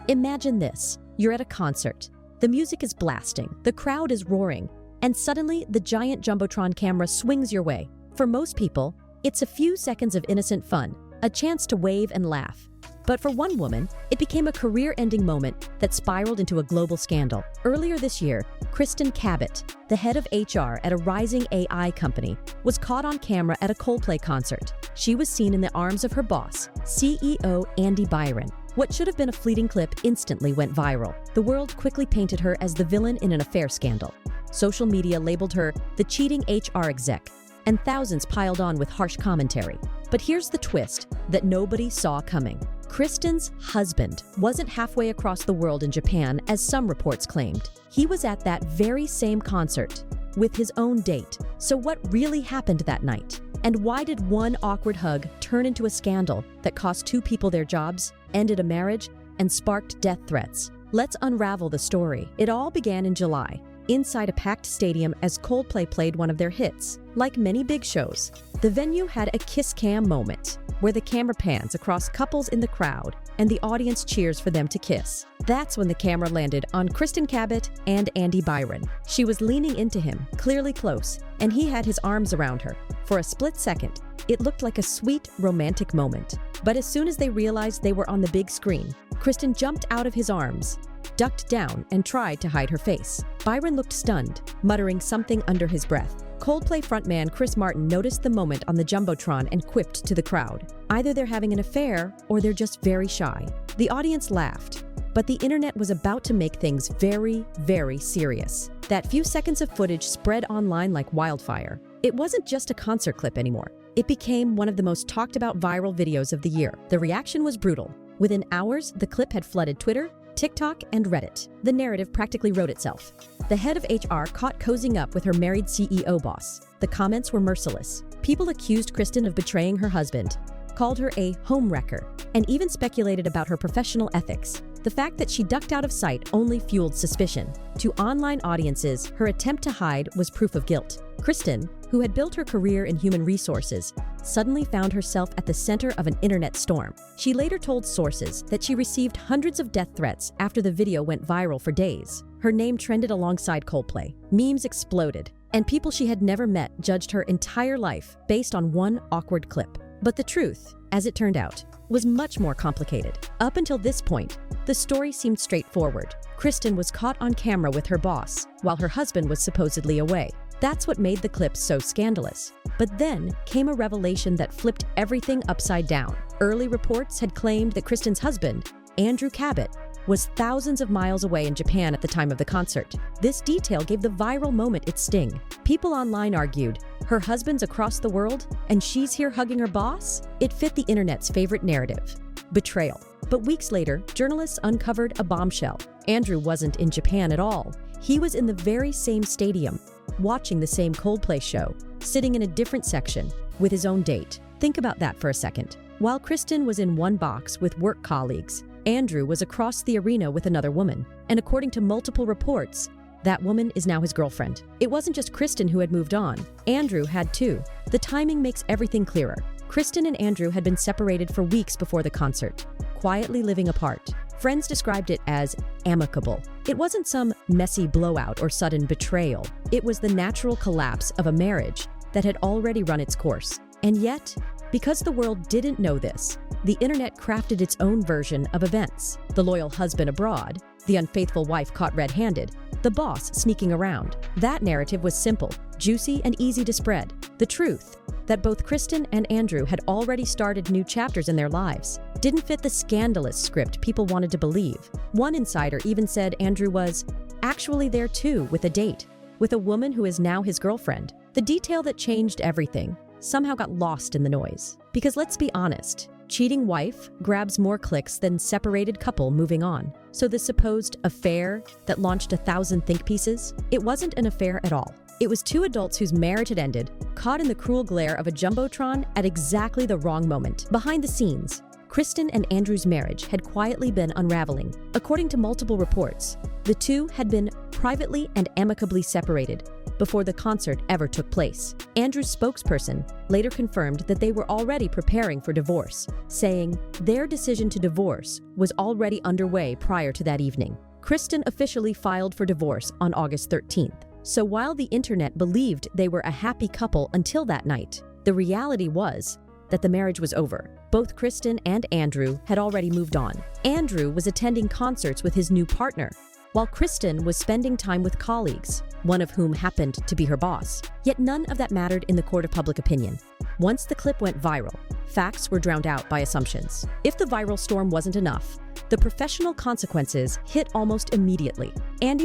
Imagine this. You're at a concert. The music is blasting, the crowd is roaring, and suddenly the giant Jumbotron camera swings your way. For most people, it's a few seconds of innocent fun, a chance to wave and laugh. But for one woman, it became a career-ending moment that spiraled into a global scandal. Earlier this year, Kristin Cabot, the head of HR at a rising AI company, was caught on camera at a Coldplay concert. She was seen in the arms of her boss, CEO Byron. What should have been a fleeting clip instantly went viral. The world quickly painted her as the villain in an affair scandal. Social media labeled her the cheating HR exec, and thousands piled on with harsh commentary. But here's the twist that nobody saw coming. Kristin's husband wasn't halfway across the world in Japan, as some reports claimed. He was at that very same concert with his own date. So what really happened that night? And why did one awkward hug turn into a scandal that cost two people their jobs, ended a marriage, and sparked death threats? Let's unravel the story. It all began in July, inside a packed stadium as Coldplay played one of their hits. Like many big shows, the venue had a kiss cam moment, where the camera pans across couples in the crowd and the audience cheers for them to kiss. That's when the camera landed on Kristin Cabot and Byron. She was leaning into him, clearly close, and he had his arms around her. For a split second, it looked like a sweet, romantic moment. But as soon as they realized they were on the big screen, Kristin jumped out of his arms, ducked down, and tried to hide her face. Byron looked stunned, muttering something under his breath. Coldplay frontman Chris Martin noticed the moment on the Jumbotron and quipped to the crowd. Either they're having an affair or they're just very shy. The audience laughed, but the internet was about to make things very, very serious. That few seconds of footage spread online like wildfire. It wasn't just a concert clip anymore. It became one of the most talked about viral videos of the year. The reaction was brutal. Within hours, the clip had flooded Twitter, TikTok, and Reddit. The narrative practically wrote itself. The head of HR caught cozying up with her married CEO boss. The comments were merciless. People accused Kristin of betraying her husband, called her a homewrecker, and even speculated about her professional ethics. The fact that she ducked out of sight only fueled suspicion. To online audiences, her attempt to hide was proof of guilt. Kristin, who had built her career in human resources, suddenly found herself at the center of an internet storm. She later told sources that she received hundreds of death threats after the video went viral for days. Her name trended alongside Coldplay. Memes exploded, and people she had never met judged her entire life based on one awkward clip. But the truth, as it turned out, was much more complicated. Up until this point, the story seemed straightforward. Kristin was caught on camera with her boss, while her husband was supposedly away. That's what made the clip so scandalous. But then came a revelation that flipped everything upside down. Early reports had claimed that Kristin's husband, Andrew Cabot, was thousands of miles away in Japan at the time of the concert. This detail gave the viral moment its sting. People online argued, her husband's across the world and she's here hugging her boss? It fit the internet's favorite narrative, betrayal. But weeks later, journalists uncovered a bombshell. Andrew wasn't in Japan at all. He was in the very same stadium, watching the same Coldplay show, sitting in a different section with his own date. Think about that for a second. While Kristin was in one box with work colleagues, Andrew was across the arena with another woman. And according to multiple reports, that woman is now his girlfriend. It wasn't just Kristin who had moved on. Andrew had too. The timing makes everything clearer. Kristin and Andrew had been separated for weeks before the concert, quietly living apart. Friends described it as amicable. It wasn't some messy blowout or sudden betrayal. It was the natural collapse of a marriage that had already run its course. And yet, because the world didn't know this, the internet crafted its own version of events. The loyal husband abroad, the unfaithful wife caught red-handed, the boss sneaking around. That narrative was simple, juicy, and easy to spread. The truth, that both Kristin and Andrew had already started new chapters in their lives, didn't fit the scandalous script people wanted to believe. One insider even said Andrew was actually there too, with a date, with a woman who is now his girlfriend. The detail that changed everything somehow got lost in the noise. Because let's be honest, cheating wife grabs more clicks than separated couple moving on. So the supposed affair that launched 1,000 think pieces, it wasn't an affair at all. It was two adults whose marriage had ended, caught in the cruel glare of a Jumbotron at exactly the wrong moment. Behind the scenes, Kristin and Andrew's marriage had quietly been unraveling. According to multiple reports, the two had been privately and amicably separated, before the concert ever took place. Andrew's spokesperson later confirmed that they were already preparing for divorce, saying their decision to divorce was already underway prior to that evening. Kristin officially filed for divorce on August 13th. So while the internet believed they were a happy couple until that night, the reality was that the marriage was over. Both Kristin and Andrew had already moved on. Andrew was attending concerts with his new partner, while Kristin was spending time with colleagues, one of whom happened to be her boss. Yet none of that mattered in the court of public opinion. Once the clip went viral, facts were drowned out by assumptions. If the viral storm wasn't enough, the professional consequences hit almost immediately.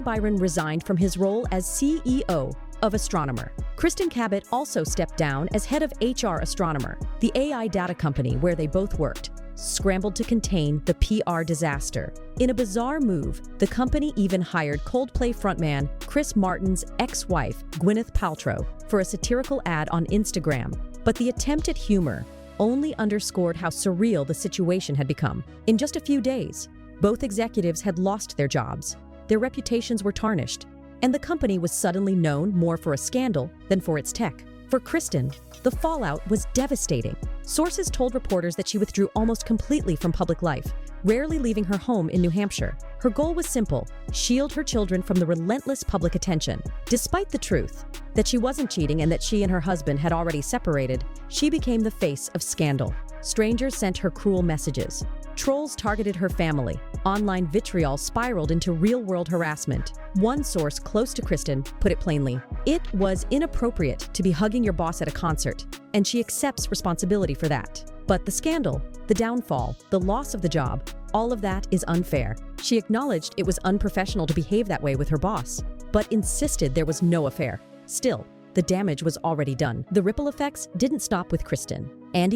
Byron resigned from his role as CEO of Astronomer. Kristin Cabot also stepped down as head of HR Astronomer. The AI data company where they both worked scrambled to contain the PR disaster. In a bizarre move, the company even hired Coldplay frontman Chris Martin's ex-wife, Gwyneth Paltrow, for a satirical ad on Instagram. But the attempt at humor only underscored how surreal the situation had become. In just a few days, both executives had lost their jobs, their reputations were tarnished, and the company was suddenly known more for a scandal than for its tech. For Kristin, the fallout was devastating. Sources told reporters that she withdrew almost completely from public life, rarely leaving her home in New Hampshire. Her goal was simple: shield her children from the relentless public attention. Despite the truth that she wasn't cheating and that she and her husband had already separated, she became the face of scandal. Strangers sent her cruel messages. Trolls targeted her family. Online vitriol spiraled into real-world harassment. One source close to Kristin put it plainly: it was inappropriate to be hugging your boss at a concert, and she accepts responsibility for that. But the scandal, the downfall, the loss of the job, all of that is unfair. She acknowledged it was unprofessional to behave that way with her boss, but insisted there was no affair. Still, the damage was already done. The ripple effects didn't stop with Kristin.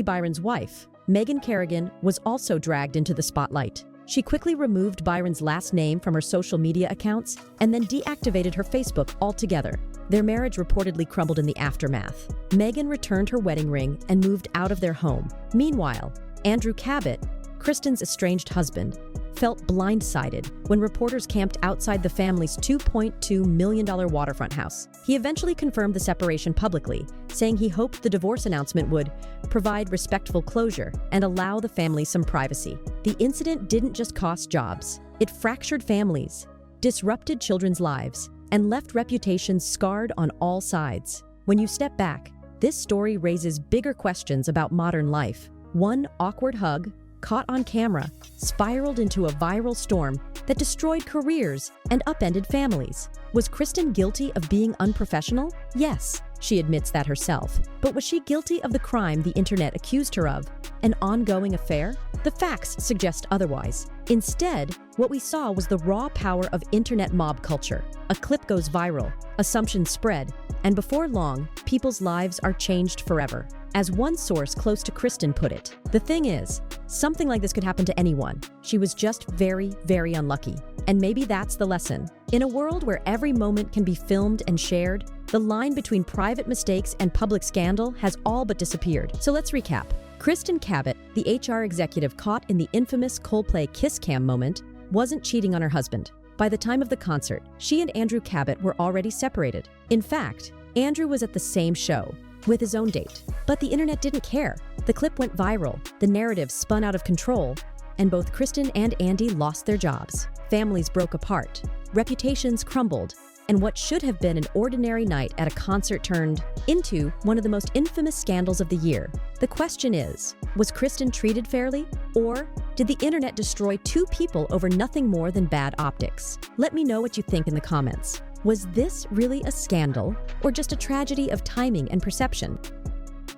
Byron's wife, Megan Kerrigan, was also dragged into the spotlight. She quickly removed Byron's last name from her social media accounts and then deactivated her Facebook altogether. Their marriage reportedly crumbled in the aftermath. Megan returned her wedding ring and moved out of their home. Meanwhile, Andrew Cabot, Kristin's estranged husband, felt blindsided when reporters camped outside the family's $2.2 million waterfront house. He eventually confirmed the separation publicly, saying he hoped the divorce announcement would provide respectful closure and allow the family some privacy. The incident didn't just cost jobs. It fractured families, disrupted children's lives, and left reputations scarred on all sides. When you step back, this story raises bigger questions about modern life. One awkward hug, caught on camera, spiraled into a viral storm that destroyed careers and upended families. Was Kristin guilty of being unprofessional? Yes, she admits that herself. But was she guilty of the crime the internet accused her of, an ongoing affair? The facts suggest otherwise. Instead, what we saw was the raw power of internet mob culture. A clip goes viral, assumptions spread, and before long, people's lives are changed forever. As one source close to Kristin put it, the thing is, something like this could happen to anyone. She was just very, very unlucky. And maybe that's the lesson. In a world where every moment can be filmed and shared, the line between private mistakes and public scandal has all but disappeared. So let's recap. Kristin Cabot, the HR executive caught in the infamous Coldplay kiss cam moment, wasn't cheating on her husband. By the time of the concert, she and Andrew Cabot were already separated. In fact, Andrew was at the same show, with his own date. But the internet didn't care. The clip went viral, the narrative spun out of control, and both Kristin and Andy lost their jobs. Families broke apart, reputations crumbled, and what should have been an ordinary night at a concert turned into one of the most infamous scandals of the year. The question is, was Kristin treated fairly? Or did the internet destroy two people over nothing more than bad optics? Let me know what you think in the comments. Was this really a scandal, or just a tragedy of timing and perception?